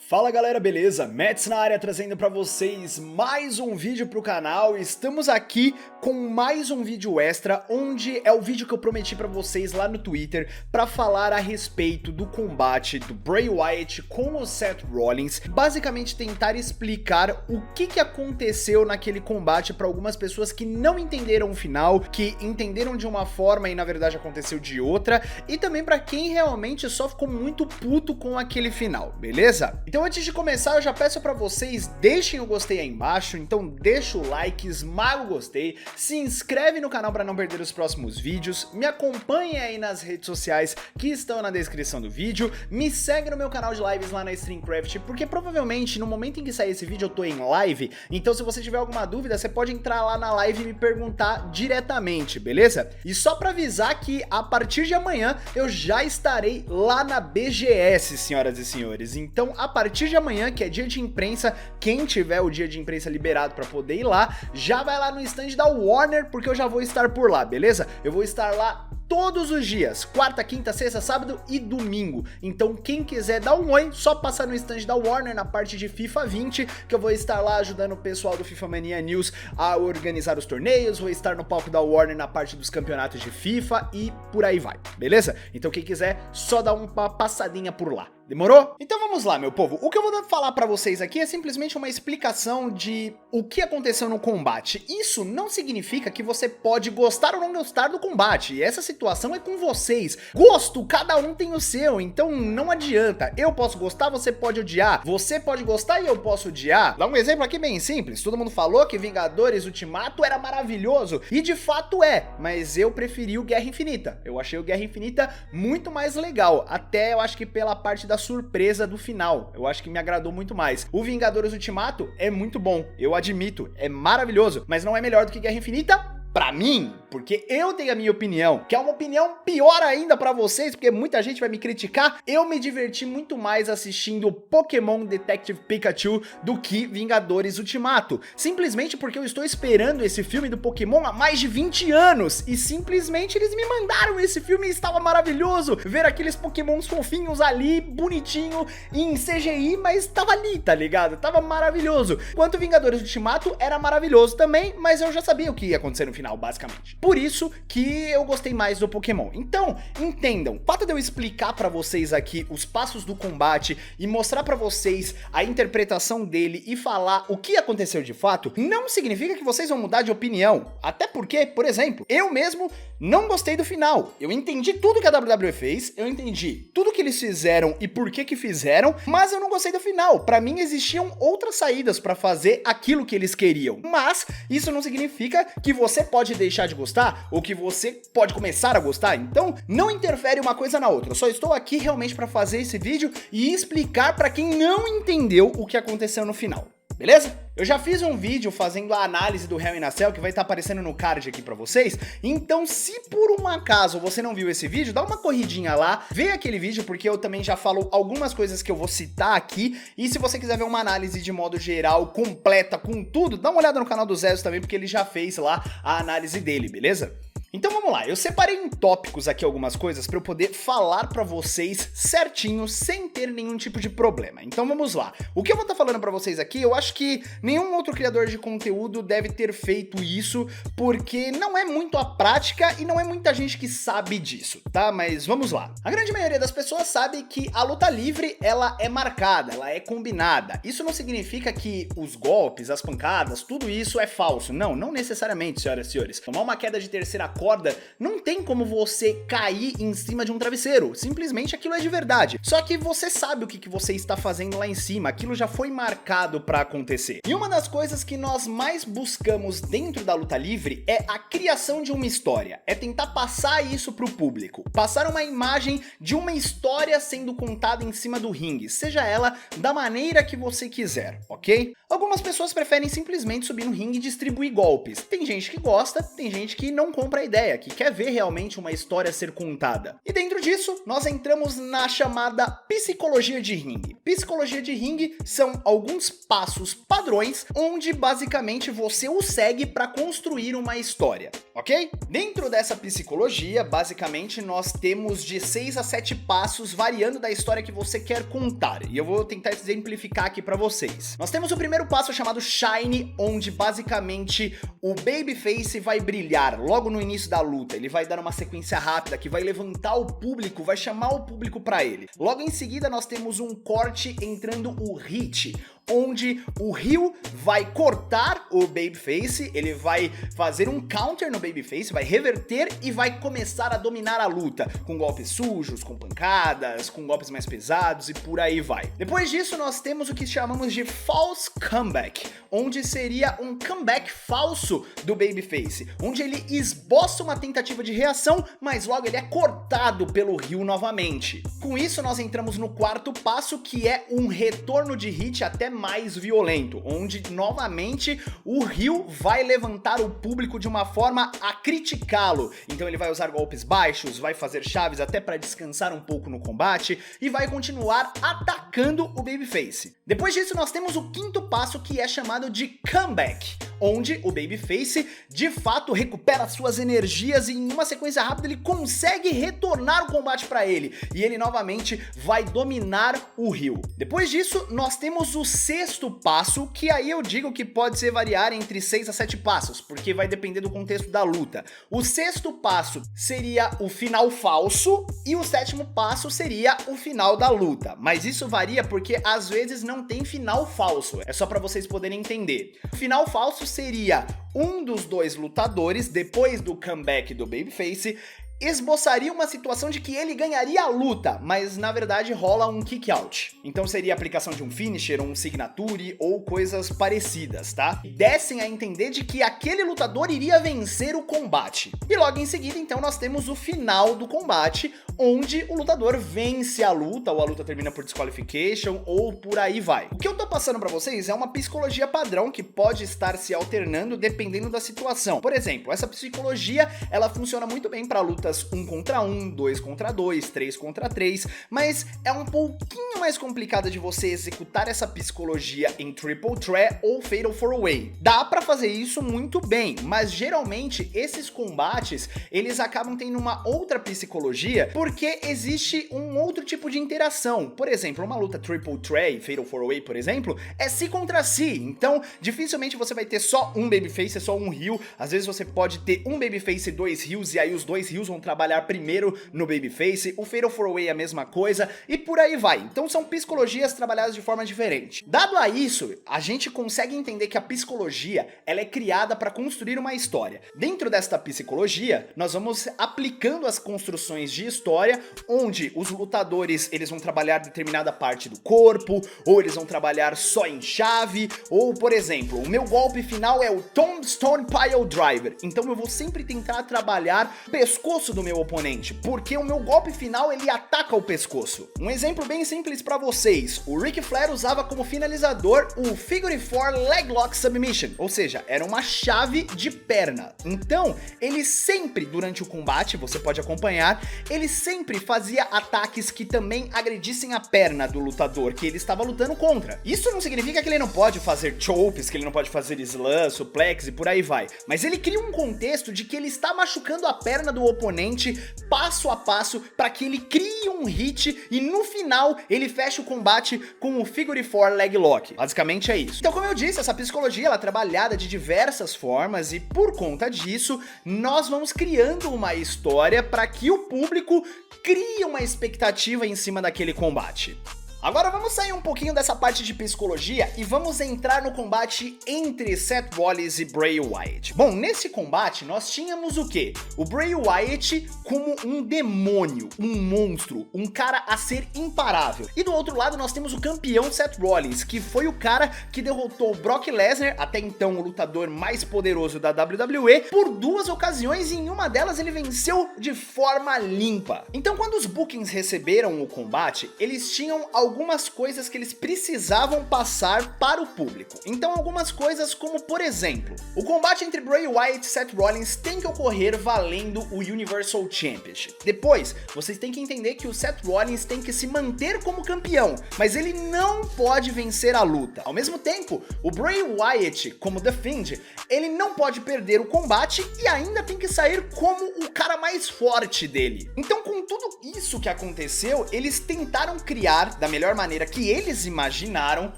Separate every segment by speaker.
Speaker 1: Fala galera, beleza? Mets na área trazendo pra vocês mais um vídeo pro canal. Estamos aqui com mais um vídeo extra, onde é o vídeo que eu prometi pra vocês lá no Twitter pra falar a respeito do combate do Bray Wyatt com o Seth Rollins. Basicamente tentar explicar o que aconteceu naquele combate pra algumas pessoas que não entenderam o final, que entenderam de uma forma e na verdade aconteceu de outra, e também pra quem realmente só ficou muito puto com aquele final, beleza? Então antes de começar eu já peço pra vocês, deixem o gostei aí embaixo, então deixa o like, esmaga o gostei, se inscreve no canal pra não perder os próximos vídeos, me acompanhe aí nas redes sociais que estão na descrição do vídeo, me segue no meu canal de lives lá na Streamcraft, porque provavelmente no momento em que sair esse vídeo eu tô em live, então se você tiver alguma dúvida você pode entrar lá na live e me perguntar diretamente, beleza? E só pra avisar que a partir de amanhã eu já estarei lá na BGS, senhoras e senhores, então a partir de amanhã, que é dia de imprensa, quem tiver o dia de imprensa liberado pra poder ir lá, já vai lá no stand da Warner, porque eu já vou estar por lá, beleza? Eu vou estar lá todos os dias, quarta, quinta, sexta, sábado e domingo. Então quem quiser dar um oi, só passar no stand da Warner na parte de FIFA 20, que eu vou estar lá ajudando o pessoal do FIFA Mania News a organizar os torneios, vou estar no palco da Warner na parte dos campeonatos de FIFA e por aí vai, beleza? Então quem quiser, só dá uma passadinha por lá. Demorou? Então vamos lá, meu povo. O que eu vou falar pra vocês aqui é simplesmente uma explicação de o que aconteceu no combate. Isso não significa que você pode gostar ou não gostar do combate. Essa situação é com vocês. Gosto, cada um tem o seu, então não adianta. Eu posso gostar, você pode odiar. Você pode gostar e eu posso odiar. Dá um exemplo aqui bem simples. Todo mundo falou que Vingadores Ultimato era maravilhoso. E de fato é, mas eu preferi o Guerra Infinita. Eu achei o Guerra Infinita muito mais legal. Até eu acho que pela parte da surpresa do final, eu acho que me agradou muito mais. O Vingadores Ultimato é muito bom, eu admito, é maravilhoso, mas não é melhor do que Guerra Infinita pra mim, porque eu tenho a minha opinião, que é uma opinião pior ainda pra vocês, porque muita gente vai me criticar. Eu me diverti muito mais assistindo Pokémon Detective Pikachu do que Vingadores Ultimato, simplesmente porque eu estou esperando esse filme do Pokémon há mais de 20 anos, e simplesmente eles me mandaram esse filme e estava maravilhoso, ver aqueles Pokémons fofinhos ali, bonitinho, em CGI, mas tava ali, tá ligado? Tava maravilhoso. Enquanto Vingadores Ultimato era maravilhoso também, mas eu já sabia o que ia acontecer no final, basicamente. Por isso que eu gostei mais do Pokémon. Então, entendam, o fato de eu explicar pra vocês aqui os passos do combate e mostrar pra vocês a interpretação dele e falar o que aconteceu de fato, não significa que vocês vão mudar de opinião. Até porque, por exemplo, eu mesmo não gostei do final. Eu entendi tudo que a WWE fez, eu entendi tudo que eles fizeram e por que fizeram, mas eu não gostei do final. Pra mim existiam outras saídas pra fazer aquilo que eles queriam. Mas isso não significa que você pode deixar de gostar ou que você pode começar a gostar. Então não interfere uma coisa na outra. Eu só estou aqui realmente pra fazer esse vídeo e explicar pra quem não entendeu o que aconteceu no final. Beleza? Eu já fiz um vídeo fazendo a análise do Hell in a Cell, que vai estar aparecendo no card aqui pra vocês, então se por um acaso você não viu esse vídeo, dá uma corridinha lá, vê aquele vídeo, porque eu também já falo algumas coisas que eu vou citar aqui, e se você quiser ver uma análise de modo geral, completa, com tudo, dá uma olhada no canal do Zeus também, porque ele já fez lá a análise dele, beleza? Então vamos lá, eu separei em tópicos aqui algumas coisas para eu poder falar para vocês certinho, sem ter nenhum tipo de problema. Então vamos lá, o que eu vou estar falando para vocês aqui, eu acho que nenhum outro criador de conteúdo deve ter feito isso, porque não é muito a prática e não é muita gente que sabe disso, tá? Mas vamos lá. A grande maioria das pessoas sabe que a luta livre, ela é marcada, ela é combinada. Isso não significa que os golpes, as pancadas, tudo isso é falso. Não, não necessariamente, senhoras e senhores. Tomar uma queda de terceira corda, não tem como você cair em cima de um travesseiro, simplesmente aquilo é de verdade. Só que você sabe o que você está fazendo lá em cima, aquilo já foi marcado para acontecer. E uma das coisas que nós mais buscamos dentro da luta livre é a criação de uma história, é tentar passar isso pro público, passar uma imagem de uma história sendo contada em cima do ringue, seja ela da maneira que você quiser, ok? Algumas pessoas preferem simplesmente subir no ringue e distribuir golpes. Tem gente que gosta, tem gente que não compra a ideia, que quer ver realmente uma história ser contada. E dentro disso, nós entramos na chamada psicologia de ringue. Psicologia de ringue são alguns passos padrões, onde basicamente você o segue para construir uma história, ok? Dentro dessa psicologia, basicamente, nós temos de 6 a 7 passos variando da história que você quer contar. E eu vou tentar exemplificar aqui pra vocês. Nós temos o primeiro passo chamado Shine, onde basicamente o Babyface vai brilhar logo no início da luta. Ele vai dar uma sequência rápida que vai levantar o público, vai chamar o público pra ele. Logo em seguida, nós temos um corte entrando o Hit, onde o Ryu vai cortar o Babyface, ele vai fazer um counter no Babyface, vai reverter e vai começar a dominar a luta, com golpes sujos, com pancadas, com golpes mais pesados e por aí vai. Depois disso nós temos o que chamamos de False Comeback, onde seria um comeback falso do Babyface, onde ele esboça uma tentativa de reação, mas logo ele é cortado pelo Ryu novamente. Com isso nós entramos no quarto passo, que é um retorno de Hit até mais violento, onde novamente o Ryu vai levantar o público de uma forma a criticá-lo. Então ele vai usar golpes baixos, vai fazer chaves até para descansar um pouco no combate e vai continuar atacando o Babyface. Depois disso nós temos o quinto passo, que é chamado de Comeback, onde o Babyface de fato recupera suas energias e em uma sequência rápida ele consegue retornar o combate para ele e ele novamente vai dominar o Ryu. Depois disso nós temos o sexto passo, que aí eu digo que pode ser variar entre 6 a 7 passos, porque vai depender do contexto da luta. O sexto passo seria o final falso e o sétimo passo seria o final da luta, mas isso varia porque às vezes não tem final falso, é só para vocês poderem entender. O final falso seria um dos dois lutadores, depois do comeback do Babyface, esboçaria uma situação de que ele ganharia a luta, mas na verdade rola um kick out. Então seria a aplicação de um finisher, um signature ou coisas parecidas, tá? Dessem a entender de que aquele lutador iria vencer o combate. E logo em seguida, então, nós temos o final do combate, onde o lutador vence a luta, ou a luta termina por disqualification, ou por aí vai. O que eu tô passando pra vocês é uma psicologia padrão que pode estar se alternando dependendo da situação. Por exemplo, essa psicologia, ela funciona muito bem pra lutas 1 contra 1, 2 contra 2, 3 contra 3, mas é um pouquinho mais complicada de você executar essa psicologia em Triple Threat ou Fatal 4-Way. Dá pra fazer isso muito bem, mas geralmente esses combates, eles acabam tendo uma outra psicologia, porque existe um outro tipo de interação. Por exemplo, uma luta Triple Threat, Fatal 4-Way, por exemplo, é si contra si, então dificilmente você vai ter só um Babyface, só um Ryu. Às vezes você pode ter um Babyface e 2 Ryus, e aí os 2 Ryus vão trabalhar primeiro no Babyface, o Fatal 4-Way é a mesma coisa, e por aí vai. Então são psicologias trabalhadas de forma diferente. Dado a isso, a gente consegue entender que a psicologia, ela é criada para construir uma história. Dentro desta psicologia, nós vamos aplicando as construções de história, onde os lutadores, eles vão trabalhar determinada parte do corpo, ou eles vão trabalhar só em chave, ou, por exemplo, o meu golpe final é o Tombstone Pile Driver, então eu vou sempre tentar trabalhar o pescoço do meu oponente, porque o meu golpe final ele ataca o pescoço. Um exemplo bem simples para vocês, o Ric Flair usava como finalizador o Figure 4 Leg Lock Submission, ou seja, era uma chave de perna. Então, ele sempre, durante o combate, você pode acompanhar, ele sempre fazia ataques que também agredissem a perna do lutador que ele estava lutando contra. Isso não significa que ele não pode fazer chopes, que ele não pode fazer slam, suplex e por aí vai, mas ele cria um contexto de que ele está machucando a perna do oponente passo a passo para que ele crie um hit e no final ele feche o combate com o Figure 4 Leg Lock. Basicamente é isso. Então, como eu disse, essa psicologia ela é trabalhada de diversas formas e por conta disso nós vamos criando uma história para que o público crie uma expectativa em cima daquele combate. Agora vamos sair um pouquinho dessa parte de psicologia e vamos entrar no combate entre Seth Rollins e Bray Wyatt. Bom, nesse combate nós tínhamos o quê? O Bray Wyatt como um demônio, um monstro, um cara a ser imparável. E do outro lado nós temos o campeão Seth Rollins, que foi o cara que derrotou o Brock Lesnar, até então o lutador mais poderoso da WWE, por 2 ocasiões e em uma delas ele venceu de forma limpa. Então quando os bookings receberam o combate, eles tinham algumas coisas que eles precisavam passar para o público. Então algumas coisas como, por exemplo, o combate entre Bray Wyatt e Seth Rollins tem que ocorrer valendo o Universal Championship. Depois, vocês têm que entender que o Seth Rollins tem que se manter como campeão, mas ele não pode vencer a luta. Ao mesmo tempo, o Bray Wyatt, como The Fiend, ele não pode perder o combate e ainda tem que sair como o cara mais forte dele. Então, com tudo isso que aconteceu, eles tentaram criar, da melhor maneira que eles imaginaram,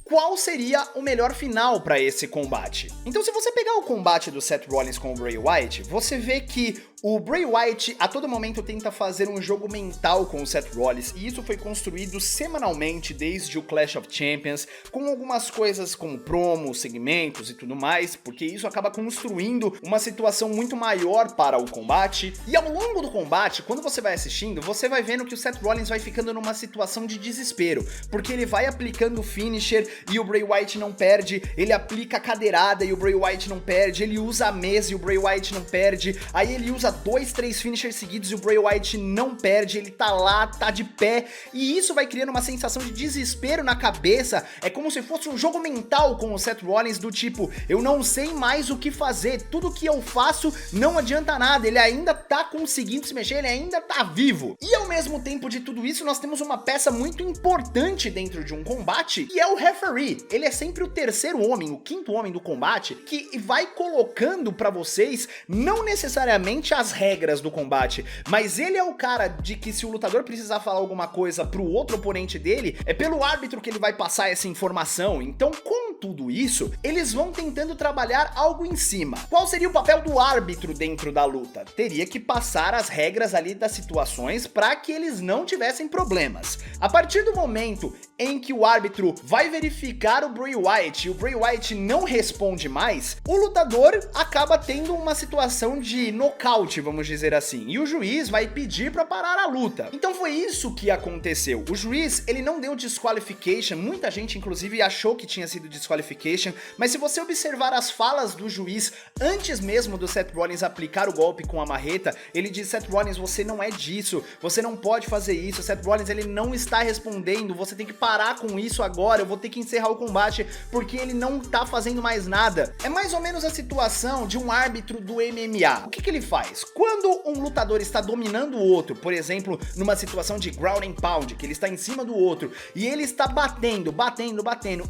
Speaker 1: qual seria o melhor final para esse combate. Então, se você pegar o combate do Seth Rollins com o Bray Wyatt, você vê que o Bray Wyatt a todo momento tenta fazer um jogo mental com o Seth Rollins, e isso foi construído semanalmente desde o Clash of Champions, com algumas coisas como promos, segmentos e tudo mais, porque isso acaba construindo uma situação muito maior para o combate. E ao longo do combate, quando você vai assistindo, você vai vendo que o Seth Rollins vai ficando numa situação de desespero, porque ele vai aplicando o finisher e o Bray Wyatt não perde, ele aplica a cadeirada e o Bray Wyatt não perde, ele usa a mesa e o Bray Wyatt não perde, aí ele usa 2, 3 finishers seguidos e o Bray Wyatt não perde, ele tá lá, tá de pé, e isso vai criando uma sensação de desespero na cabeça. É como se fosse um jogo mental com o Seth Rollins, do tipo, eu não sei mais o que fazer, tudo que eu faço não adianta nada, ele ainda tá conseguindo se mexer, ele ainda tá vivo. E ao mesmo tempo de tudo isso, nós temos uma peça muito importante dentro de um combate, que é o referee. Ele é sempre o terceiro homem, o quinto homem do combate, que vai colocando pra vocês, não necessariamente as regras do combate, mas ele é o cara de que se o lutador precisar falar alguma coisa pro outro oponente dele, é pelo árbitro que ele vai passar essa informação. Então, com tudo isso, eles vão tentando trabalhar algo em cima. Qual seria o papel do árbitro dentro da luta? Teria que passar as regras ali das situações para que eles não tivessem problemas. A partir do momento em que o árbitro vai verificar o Bray Wyatt e o Bray Wyatt não responde mais, o lutador acaba tendo uma situação de nocaute, vamos dizer assim, e o juiz vai pedir para parar a luta. Então foi isso que aconteceu. O juiz, ele não deu disqualification, muita gente inclusive achou que tinha sido disqualification, mas se você observar as falas do juiz antes mesmo do Seth Rollins aplicar o golpe com a marreta, ele diz: Seth Rollins, você não é disso, você não pode fazer isso, Seth Rollins, ele não está respondendo, você tem que parar com isso agora, eu vou ter que encerrar o combate porque ele não tá fazendo mais nada. É mais ou menos a situação de um árbitro do MMA. O que ele faz? Quando um lutador está dominando o outro, por exemplo, numa situação de ground and pound, que ele está em cima do outro, e ele está batendo,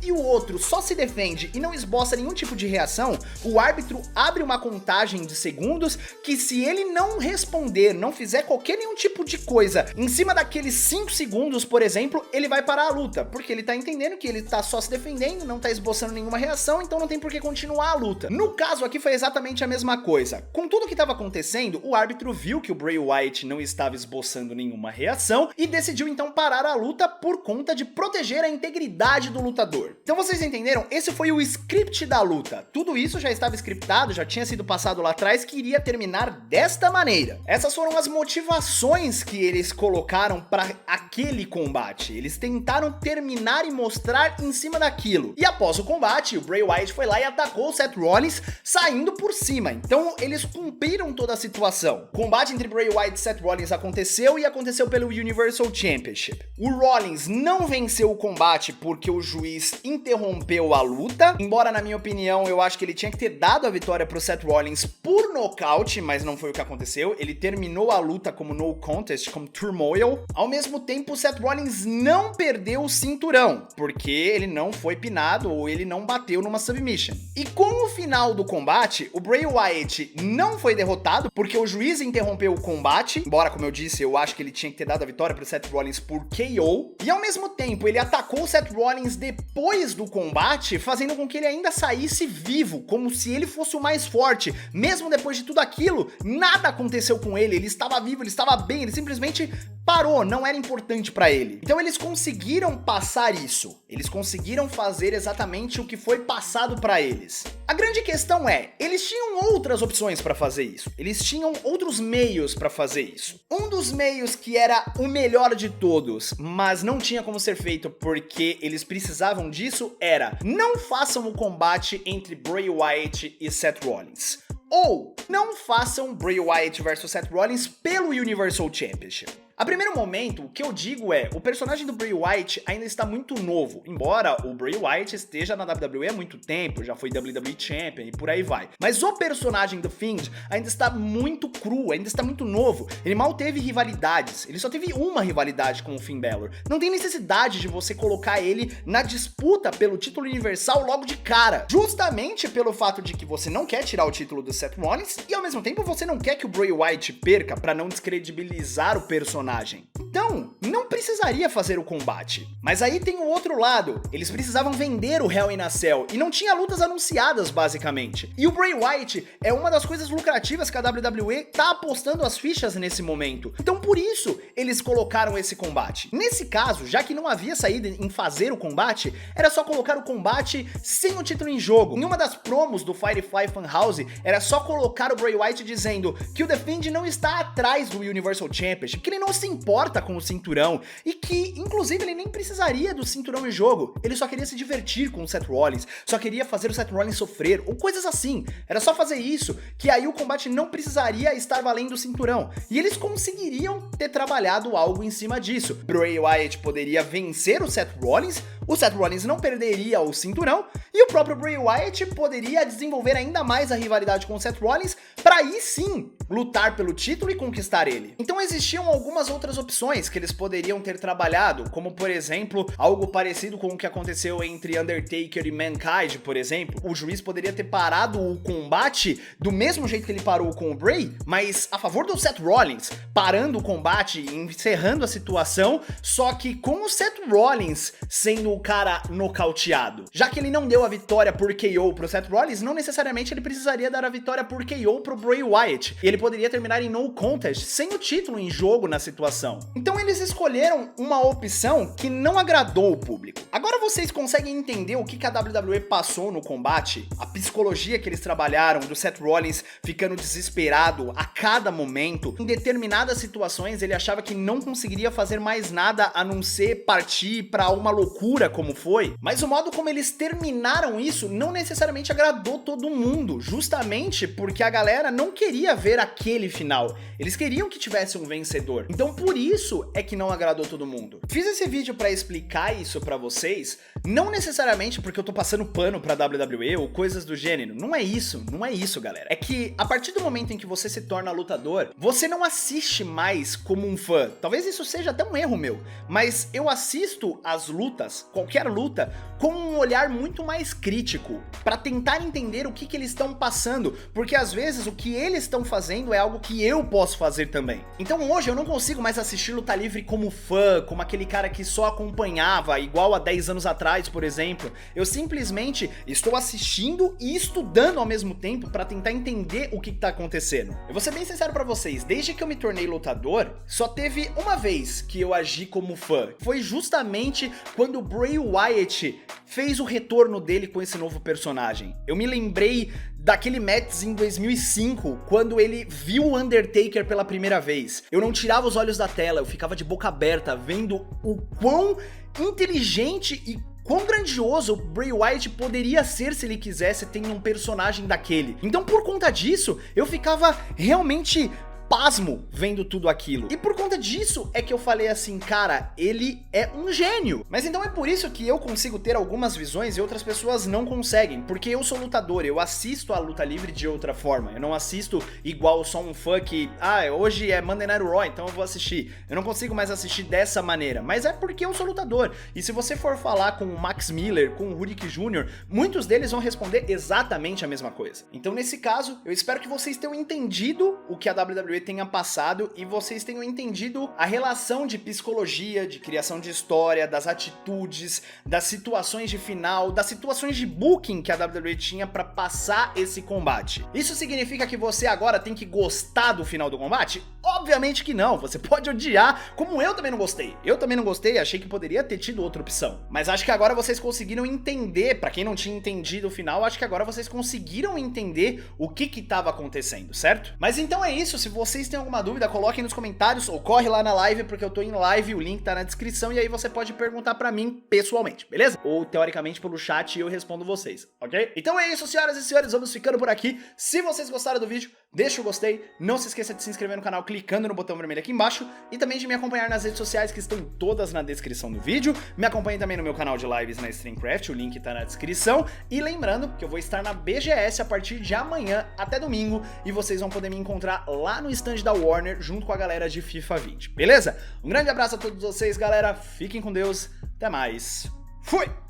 Speaker 1: e o outro só se defende e não esboça nenhum tipo de reação, o árbitro abre uma contagem de segundos que, se ele não responder, não fizer nenhum tipo de coisa em cima daqueles 5 segundos, por exemplo, ele vai parar a luta, porque ele tá entendendo que ele tá só se defendendo, não tá esboçando nenhuma reação, então não tem por que continuar a luta. No caso aqui foi exatamente a mesma coisa. Com tudo que estava acontecendo, o árbitro viu que o Bray Wyatt não estava esboçando nenhuma reação e decidiu então parar a luta por conta de proteger a integridade do lutador. Então vocês entenderam? Esse foi o script da luta. Tudo isso já estava scriptado, já tinha sido passado lá atrás, que iria terminar desta maneira. Essas foram as motivações que eles colocaram para aquele combate. Eles tentaram terminar e mostrar em cima daquilo. E após o combate, o Bray Wyatt foi lá e atacou o Seth Rollins, saindo por cima. Então eles cumpriram toda a situação. O combate entre Bray Wyatt e Seth Rollins aconteceu, e aconteceu pelo Universal Championship. O Rollins não venceu o combate porque o juiz interrompeu a luta, embora na minha opinião eu acho que ele tinha que ter dado a vitória pro Seth Rollins por nocaute, mas não foi o que aconteceu. Ele terminou a luta como no contest, como turmoil. Ao mesmo tempo, o Seth Rollins não perdeu o cinturão, porque ele não foi pinado ou ele não bateu numa submission. E com o final do combate, o Bray Wyatt não foi derrotado porque o juiz interrompeu o combate, embora, como eu disse, eu acho que ele tinha que ter dado a vitória pro Seth Rollins por KO. E ao mesmo tempo, ele atacou o Seth Rollins depois do combate, fazendo com que ele ainda saísse vivo, como se ele fosse o mais forte. Mesmo depois de tudo aquilo, nada aconteceu com ele, ele estava vivo, ele estava bem, ele simplesmente parou, não era importante pra ele. Então eles conseguiram passar isso, eles conseguiram fazer exatamente o que foi passado pra eles. A grande questão é, eles tinham outras opções pra fazer isso, eles tinham outros meios pra fazer isso. Um dos meios que era o melhor de todos, mas não tinha como ser feito porque eles precisavam disso, era: não façam o combate entre Bray Wyatt e Seth Rollins. Ou não façam Bray Wyatt versus Seth Rollins pelo Universal Championship. A primeiro momento, o que eu digo é, o personagem do Bray Wyatt ainda está muito novo, embora o Bray Wyatt esteja na WWE há muito tempo, já foi WWE Champion e por aí vai. Mas o personagem do Fiend ainda está muito cru, ainda está muito novo, ele mal teve rivalidades, ele só teve uma rivalidade com o Finn Balor. Não tem necessidade de você colocar ele na disputa pelo título universal logo de cara, justamente pelo fato de que você não quer tirar o título do Seth Rollins e ao mesmo tempo você não quer que o Bray Wyatt perca para não descredibilizar o personagem. Então, não precisaria fazer o combate. Mas aí tem o outro lado, eles precisavam vender o Hell in a Cell e não tinha lutas anunciadas basicamente. E o Bray Wyatt é uma das coisas lucrativas que a WWE tá apostando as fichas nesse momento. Então por isso eles colocaram esse combate. Nesse caso, já que não havia saída em fazer o combate, era só colocar o combate sem o título em jogo. Em uma das promos do Firefly Funhouse, era só colocar o Bray Wyatt dizendo que o The Fiend não está atrás do Universal Championship, que ele não se importa com o cinturão e que, inclusive, ele nem precisaria do cinturão em jogo. Ele só queria se divertir com o Seth Rollins, só queria fazer o Seth Rollins sofrer, ou coisas assim. Era só fazer isso, que aí o combate não precisaria estar valendo o cinturão. E eles conseguiriam ter trabalhado algo em cima disso. Bray Wyatt poderia vencer o Seth Rollins não perderia o cinturão, e o próprio Bray Wyatt poderia desenvolver ainda mais a rivalidade com o Seth Rollins, para aí sim lutar pelo título e conquistar ele. Então existiam algumas outras opções que eles poderiam ter trabalhado, como por exemplo, algo parecido com o que aconteceu entre Undertaker e Mankind, por exemplo. O juiz poderia ter parado o combate do mesmo jeito que ele parou com o Bray, mas a favor do Seth Rollins, parando o combate e encerrando a situação, só que com o Seth Rollins sendo o cara nocauteado. Já que ele não deu a vitória por KO pro Seth Rollins, não necessariamente ele precisaria dar a vitória por KO pro Bray Wyatt, e ele poderia terminar em no contest sem o título em jogo na situação. Então eles escolheram uma opção que não agradou o público. Agora vocês conseguem entender o que a WWE passou no combate? A psicologia que eles trabalharam, do Seth Rollins ficando desesperado a cada momento. Em determinadas situações ele achava que não conseguiria fazer mais nada a não ser partir pra uma loucura como foi, mas o modo como eles terminaram isso não necessariamente agradou todo mundo, justamente porque a galera não queria ver aquele final, eles queriam que tivesse um vencedor, então por isso é que não agradou todo mundo. Fiz esse vídeo pra explicar isso pra vocês, não necessariamente porque eu tô passando pano pra WWE ou coisas do gênero, não é isso galera, é que a partir do momento em que você se torna lutador, você não assiste mais como um fã, talvez isso seja até um erro meu, mas eu assisto as lutas, qualquer luta, com um olhar muito mais crítico, pra tentar entender o que eles estão passando, porque às vezes o que eles estão fazendo é algo que eu posso fazer também. Então hoje eu não consigo mais assistir luta livre como fã, como aquele cara que só acompanhava, igual há 10 anos atrás, por exemplo. Eu simplesmente estou assistindo e estudando ao mesmo tempo pra tentar entender o que tá acontecendo. Eu vou ser bem sincero pra vocês, desde que eu me tornei lutador, só teve uma vez que eu agi como fã. Foi justamente quando o Bray Wyatt fez o retorno dele com esse novo personagem. Eu me lembrei daquele match em 2005, quando ele viu o Undertaker pela primeira vez. Eu não tirava os olhos da tela, eu ficava de boca aberta, vendo o quão inteligente e quão grandioso o Bray Wyatt poderia ser se ele quisesse tendo um personagem daquele. Então por conta disso, eu ficava realmente pasmo vendo tudo aquilo. E por conta disso é que eu falei assim, cara, ele é um gênio. Mas então é por isso que eu consigo ter algumas visões e outras pessoas não conseguem, porque eu sou lutador, eu assisto a luta livre de outra forma. Eu não assisto igual só um fã que, hoje é Monday Night Raw, então eu vou assistir. Eu não consigo mais assistir dessa maneira, mas é porque eu sou lutador. E se você for falar com o Max Miller, com o Rudik Jr., muitos deles vão responder exatamente a mesma coisa. Então nesse caso, eu espero que vocês tenham entendido o que a WWE tenha passado e vocês tenham entendido a relação de psicologia, de criação de história, das atitudes, das situações de final, das situações de booking que a WWE tinha pra passar esse combate. Isso significa que você agora tem que gostar do final do combate? Obviamente que não, você pode odiar, como eu também não gostei. Eu também não gostei, achei que poderia ter tido outra opção. Mas acho que agora vocês conseguiram entender, pra quem não tinha entendido o final, acho que agora vocês conseguiram entender o que estava acontecendo, certo? Mas então é isso, se você vocês têm alguma dúvida, coloquem nos comentários ou corre lá na live, porque eu tô em live, o link tá na descrição, e aí você pode perguntar pra mim pessoalmente, beleza? Ou teoricamente pelo chat e eu respondo vocês, ok? Então é isso, senhoras e senhores, vamos ficando por aqui. Se vocês gostaram do vídeo, deixa o gostei, não se esqueça de se inscrever no canal clicando no botão vermelho aqui embaixo e também de me acompanhar nas redes sociais que estão todas na descrição do vídeo. Me acompanhe também no meu canal de lives na Streamcraft, o link tá na descrição. E lembrando que eu vou estar na BGS a partir de amanhã até domingo e vocês vão poder me encontrar lá no stand da Warner junto com a galera de FIFA 20, beleza? Um grande abraço a todos vocês, galera, fiquem com Deus, até mais, fui!